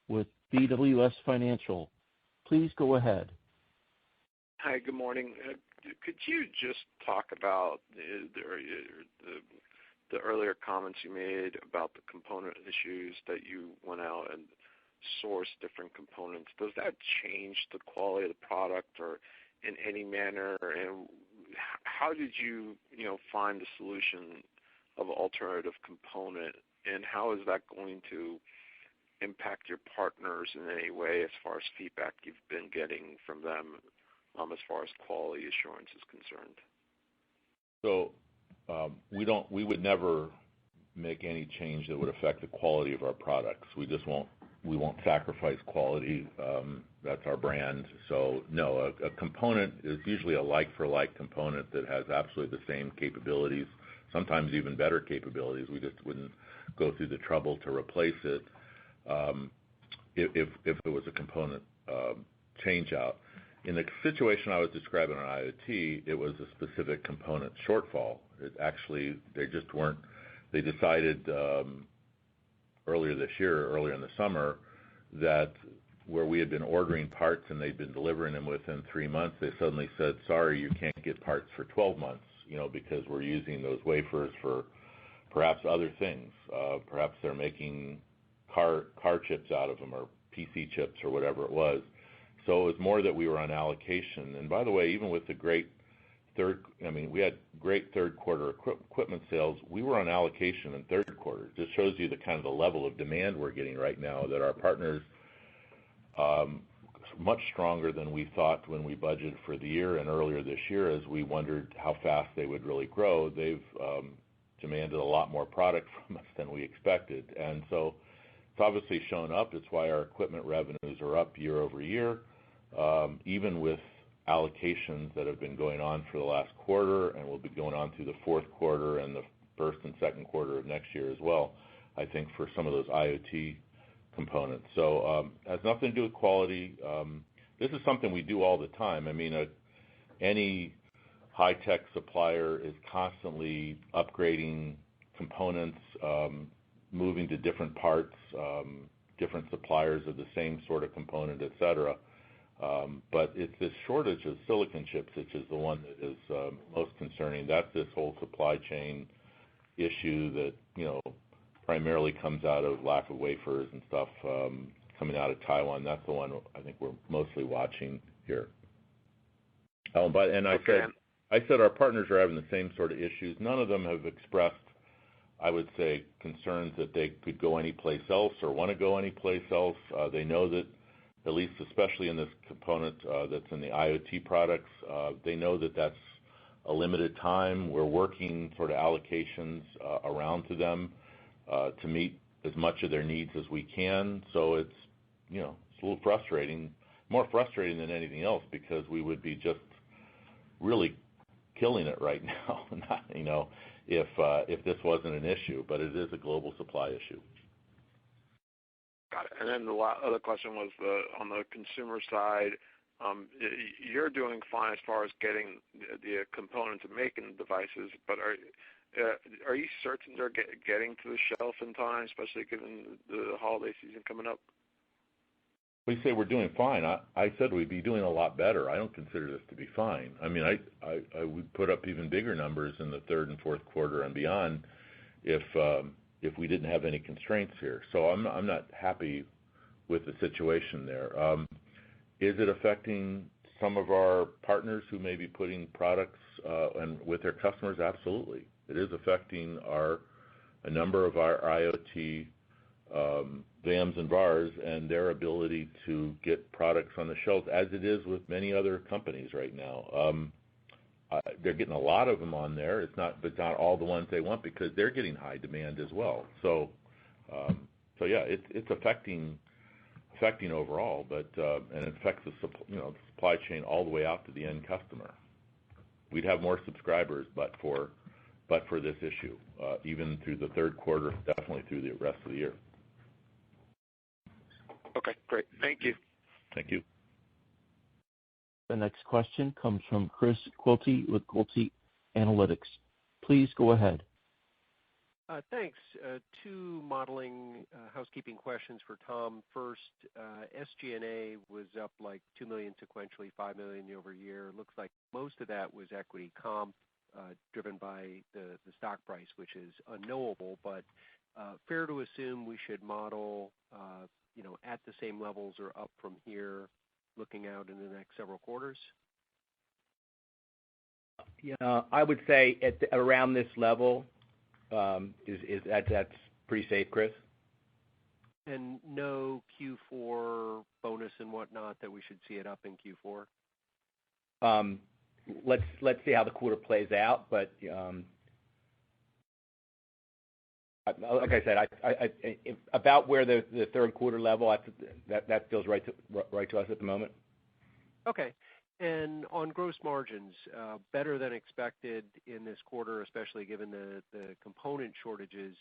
with BWS Financial. Please go ahead. Hi, good morning. Could you just talk about the earlier comments you made about the component issues, that you went out and sourced different components? Does that change the quality of the product or in any manner? And how did you find the solution of alternative component, and how is that going to impact your partners in any way as far as feedback you've been getting from them as far as quality assurance is concerned? So we would never make any change that would affect the quality of our products. We won't sacrifice quality. That's our brand. So no, a component is usually a like-for-like component that has absolutely the same capabilities, sometimes even better capabilities. We just wouldn't go through the trouble to replace it if it was a component change out. In the situation I was describing on IoT, it was a specific component shortfall. They decided earlier this year, earlier in the summer, that where we had been ordering parts and they'd been delivering them within 3 months, they suddenly said, sorry, you can't get parts for 12 months, because we're using those wafers for perhaps other things. Perhaps they're making car chips out of them, or PC chips, or whatever it was. So it was more that we were on allocation. And by the way, even with the we had great third quarter equipment sales. We were on allocation in third quarter. It just shows you the kind of the level of demand we're getting right now, that our partners, much stronger than we thought when we budgeted for the year, and earlier this year, as we wondered how fast they would really grow, they've demanded a lot more product from us than we expected. And so it's obviously shown up. It's why our equipment revenues are up year over year, even with allocations that have been going on for the last quarter and will be going on through the fourth quarter and the first and second quarter of next year as well, I think, for some of those IoT components. So it has nothing to do with quality. This is something we do all the time. I mean, any high-tech supplier is constantly upgrading components, moving to different parts, different suppliers of the same sort of component, et cetera. But it's this shortage of silicon chips which is the one that is most concerning. That's this whole supply chain issue that, primarily comes out of lack of wafers and stuff coming out of Taiwan. That's the one I think we're mostly watching here. I said our partners are having the same sort of issues. None of them have expressed, I would say, concerns that they could go anyplace else or want to go anyplace else. They know that, at least especially in this component that's in the IoT products, they know that that's a limited time. We're working sort of allocations around to them to meet as much of their needs as we can. So it's, it's a little frustrating, more frustrating than anything else, because we would be just really killing it right now, if this wasn't an issue, but it is a global supply issue. Got it. And then the other question was on the consumer side. You're doing fine as far as getting the components and making the devices, but are you certain they're getting to the shelf in time, especially given the holiday season coming up? We say we're doing fine. I said we'd be doing a lot better. I don't consider this to be fine. I mean, I would put up even bigger numbers in the third and fourth quarter and beyond if we didn't have any constraints here. So I'm not happy with the situation there. Is it affecting some of our partners who may be putting products and with their customers? Absolutely. It is affecting a number of our IoT VAMs and VARs and their ability to get products on the shelves, as it is with many other companies right now. They're getting a lot of them on there. It's not all the ones they want, because they're getting high demand as well. So yeah, it's affecting overall, but and it affects the supply chain all the way out to the end customer. We'd have more subscribers, but for this issue, even through the third quarter, definitely through the rest of the year. Okay, great. Thank you. Thank you. The next question comes from Chris Quilty with Quilty Analytics. Please go ahead. Thanks. Two modeling housekeeping questions for Tom. First, SG&A was up like $2 million sequentially, $5 million over year. Looks like most of that was equity comp, driven by the stock price, which is unknowable, but fair to assume we should model at the same levels or up from here, looking out in the next several quarters? Yeah, I would say at around this level, that's pretty safe, Chris. And no Q4 bonus and whatnot that we should see it up in Q4? Let's see how the quarter plays out, but like I said, I about where the third quarter level, that feels right to us at the moment. Okay. And on gross margins, better than expected in this quarter, especially given the component shortages.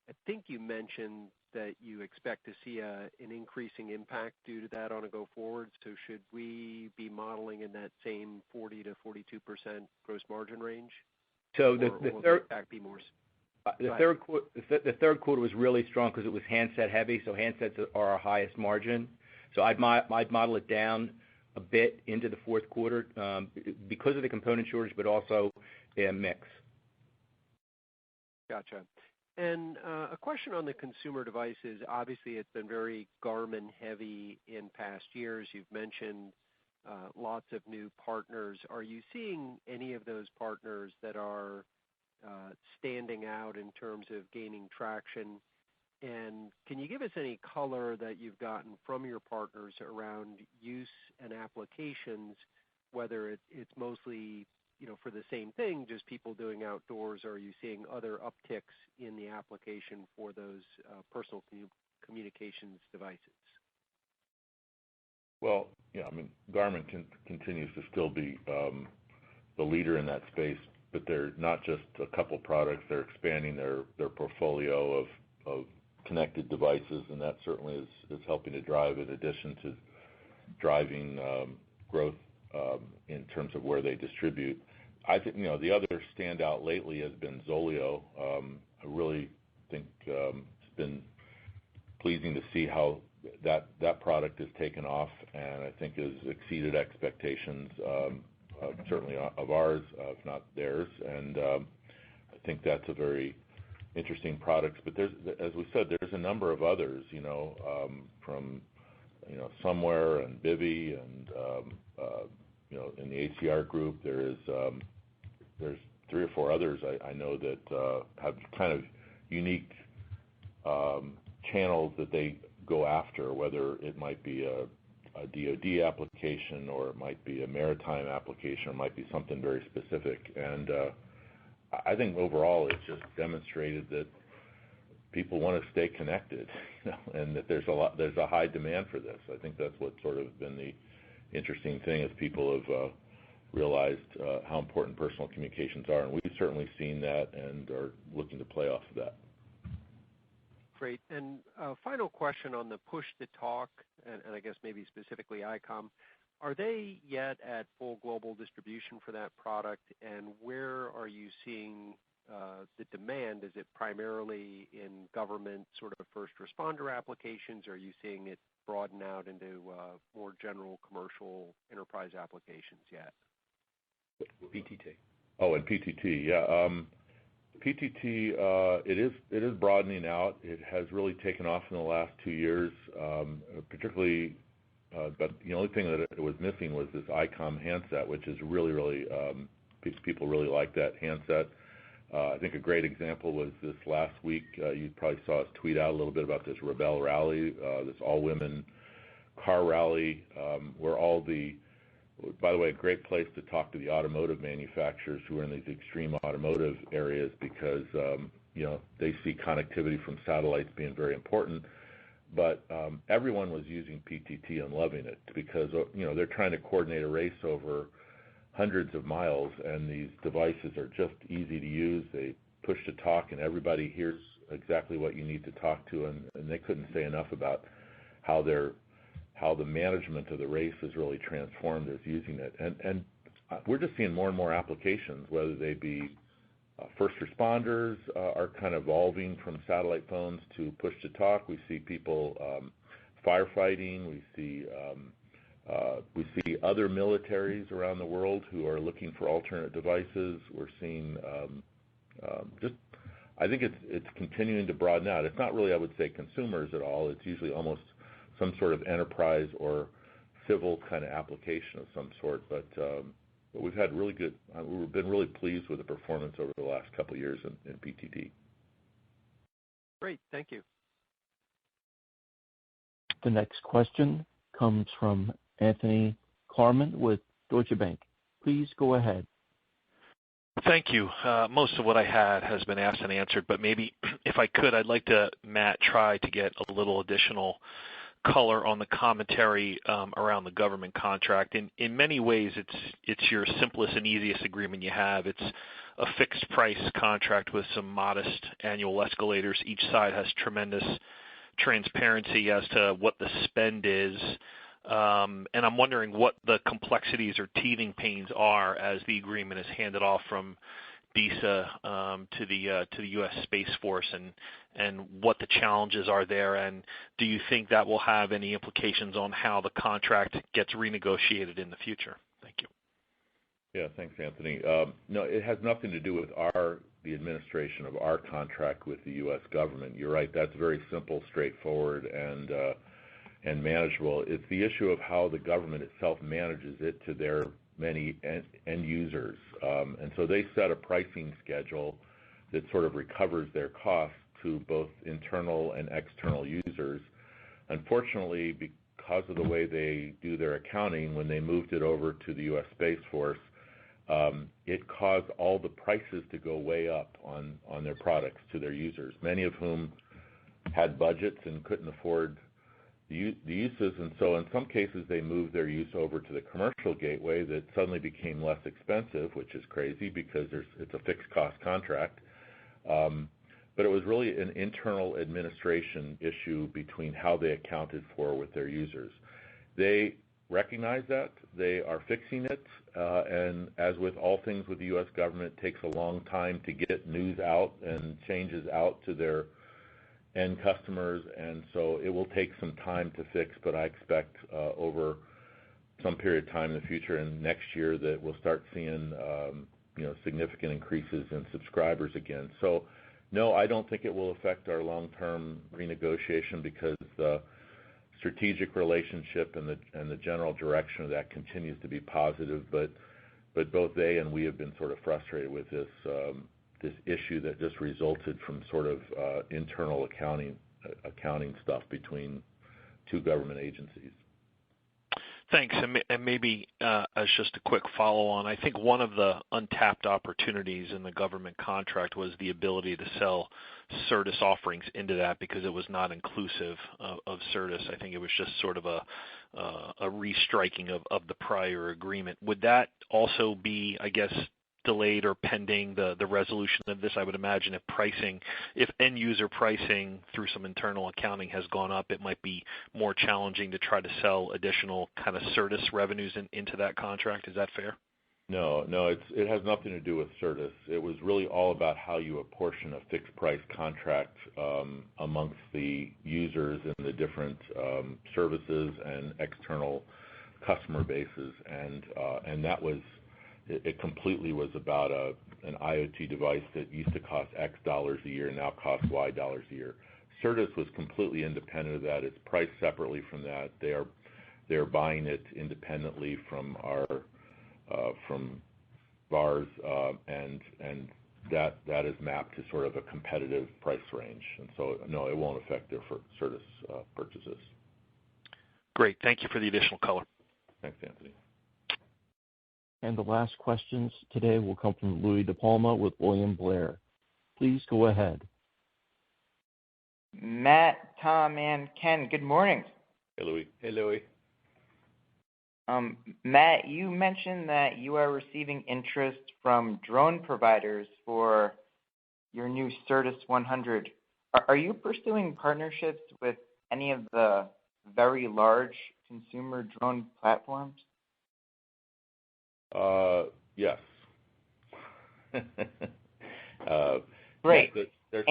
I think you mentioned that you expect to see an increasing impact due to that on a go forward. So should we be modeling in that same 40 to 42% gross margin range? So the third impact be more? The third quarter was really strong because it was handset heavy, so handsets are our highest margin. So I'd model it down a bit into the fourth quarter because of the component shortage, but also a mix. Gotcha. And a question on the consumer devices. Obviously, it's been very Garmin heavy in past years. You've mentioned lots of new partners. Are you seeing any of those partners that are standing out in terms of gaining traction? And can you give us any color that you've gotten from your partners around use and applications, whether it's mostly for the same thing, just people doing outdoors, or are you seeing other upticks in the application for those personal communications devices? Well, yeah, I mean, Garmin continues to still be the leader in that space, but they're not just a couple products. They're expanding their portfolio of connected devices, and that certainly is helping to drive, in addition to driving growth in terms of where they distribute. I think the other standout lately has been Zoleo. I really think it's been pleasing to see how that product has taken off, and I think has exceeded expectations, certainly of ours, if not theirs. And I think that's a very interesting product. But as we said, there's a number of others, from Somewhere and Bivy and in the ACR group, there's 3 or 4 others I know that have kind of unique channels that they go after, whether it might be a DoD application, or it might be a maritime application, or it might be something very specific. And I think overall it's just demonstrated that people want to stay connected, and that there's a high demand for this. I think that's what's sort of been the interesting thing, is people have realized how important personal communications are, and we've certainly seen that and are looking to play off of that. Great. And final question on the push-to-talk, and I guess maybe specifically ICOM. Are they yet at full global distribution for that product, and where are you seeing the demand? Is it primarily in government sort of first responder applications, or are you seeing it broaden out into more general commercial enterprise applications yet? PTT. Oh, and PTT, yeah. PTT, it is broadening out. It has really taken off in the last 2 years, particularly. But the only thing that it was missing was this ICOM handset, which is really people really like that handset. I think a great example was this last week. You probably saw us tweet out a little bit about this Rebel Rally, this all-women car rally, where by the way, a great place to talk to the automotive manufacturers who are in these extreme automotive areas, because they see connectivity from satellites being very important. But everyone was using PTT and loving it, because they're trying to coordinate a race over hundreds of miles, and these devices are just easy to use. They push to talk, and everybody hears exactly what you need to talk to, and they couldn't say enough about how the management of the race is really transformed as using it. And we're just seeing more and more applications, whether they be first responders are kind of evolving from satellite phones to push to talk. We see people firefighting. We see other militaries around the world who are looking for alternate devices. We're seeing I think it's continuing to broaden out. It's not really, I would say, consumers at all. It's usually almost some sort of enterprise or civil kind of application of some sort. But we've had we've been really pleased with the performance over the last couple of years in PTT. Great, thank you. The next question comes from Anthony Klarman with Deutsche Bank. Please go ahead. Thank you. Most of what I had has been asked and answered, but maybe if I could, I'd like to, Matt, try to get a little additional color on the commentary around the government contract. In many ways, it's your simplest and easiest agreement you have. It's a fixed price contract with some modest annual escalators. Each side has tremendous transparency as to what the spend is. And I'm wondering what the complexities or teething pains are as the agreement is handed off from BISA to the U.S. Space Force, and what the challenges are there, and do you think that will have any implications on how the contract gets renegotiated in the future? Thank you. Yeah, thanks, Anthony. No, it has nothing to do with the administration of our contract with the U.S. government. You're right, that's very simple, straightforward, and manageable. It's the issue of how the government itself manages it to their many end users. And so they set a pricing schedule that sort of recovers their costs to both internal and external users. Unfortunately, because of the way they do their accounting, when they moved it over to the U.S. Space Force, it caused all the prices to go way up on their products to their users, many of whom had budgets and couldn't afford the uses, and so in some cases they moved their use over to the commercial gateway that suddenly became less expensive, which is crazy because it's a fixed cost contract. But it was really an internal administration issue between how they accounted for with their users. They recognize that. They are fixing it, and as with all things with the U.S. government, it takes a long time to get news out and changes out to their end customers, and so it will take some time to fix, but I expect over some period of time in the future and next year that we'll start seeing significant increases in subscribers again. So no, I don't think it will affect our long-term renegotiation because the strategic relationship and the general direction of that continues to be positive, but both they and we have been sort of frustrated with this issue that just resulted from sort of internal accounting stuff between two government agencies. Thanks. And maybe as just a quick follow-on, I think one of the untapped opportunities in the government contract was the ability to sell Certus offerings into that because it was not inclusive of Certus. I think it was just sort of a restriking of the prior agreement. Would that also be, I guess, delayed or pending the resolution of this? I would imagine if end user pricing through some internal accounting has gone up, it might be more challenging to try to sell additional kind of Certus revenues into that contract. Is that fair? No, it has nothing to do with Certus. It was really all about how you apportion a fixed price contract amongst the users in the different services and external customer bases, and that was. It completely was about an IoT device that used to cost X dollars a year and now costs Y dollars a year. Certus was completely independent of that. It's priced separately from that. They are buying it independently from VARs, and that is mapped to sort of a competitive price range. And so no, it won't affect their Certus purchases. Great. Thank you for the additional color. Thanks, Anthony. And the last questions today will come from Louis DePalma with William Blair. Please go ahead. Matt, Tom, and Ken, good morning. Hey, Louis. Hey, Louis. Matt, you mentioned that you are receiving interest from drone providers for your new Certus 100. Are you pursuing partnerships with any of the very large consumer drone platforms? Yes. Great. There's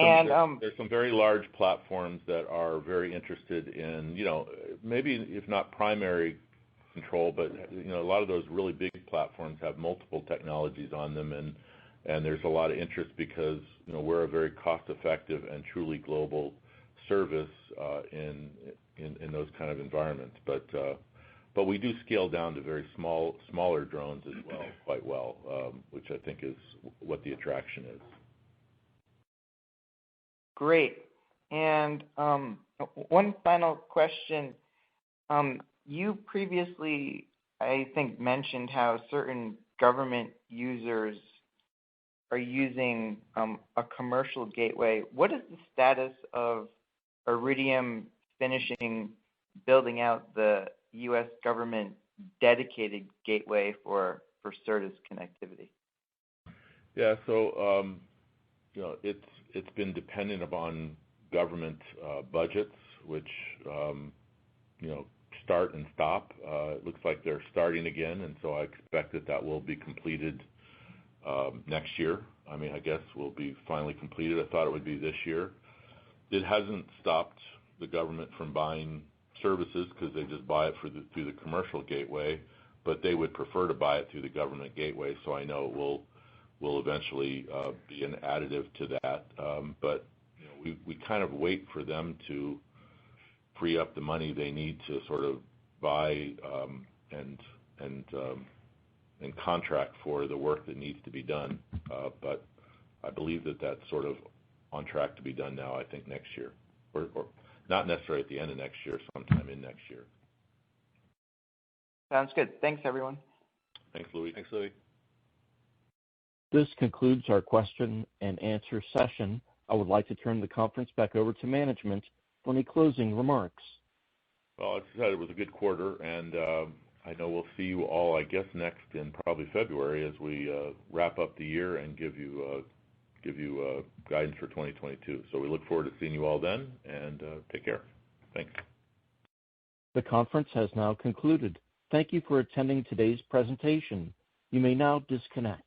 some very large platforms that are very interested in, maybe if not primary control, but a lot of those really big platforms have multiple technologies on them, and there's a lot of interest because we're a very cost-effective and truly global service in those kind of environments. But we do scale down to very smaller drones as well, quite well, which I think is what the attraction is. Great. And one final question. You previously, I think, mentioned how certain government users are using a commercial gateway. What is the status of Iridium finishing building out the U.S. government dedicated gateway for Certus connectivity? Yeah, so it's been dependent upon government budgets, which start and stop. It looks like they're starting again, and so I expect that will be completed next year. I mean, I guess will be finally completed. I thought it would be this year. It hasn't stopped the government from buying services because they just buy it through the commercial gateway, but they would prefer to buy it through the government gateway. So I know it will eventually be an additive to that. But we kind of wait for them to free up the money they need to sort of buy and contract for the work that needs to be done. But I believe that's sort of on track to be done now. I think next year, or not necessarily at the end of next year, sometime in next year. Sounds good. Thanks, everyone. Thanks, Louis. Thanks, Louis. This concludes our question and answer session. I would like to turn the conference back over to management for any closing remarks. Well, as I said, it was a good quarter, and I know we'll see you all, I guess, next in probably February as we wrap up the year and give you guidance for 2022. So we look forward to seeing you all then, and take care. Thanks. The conference has now concluded. Thank you for attending today's presentation. You may now disconnect.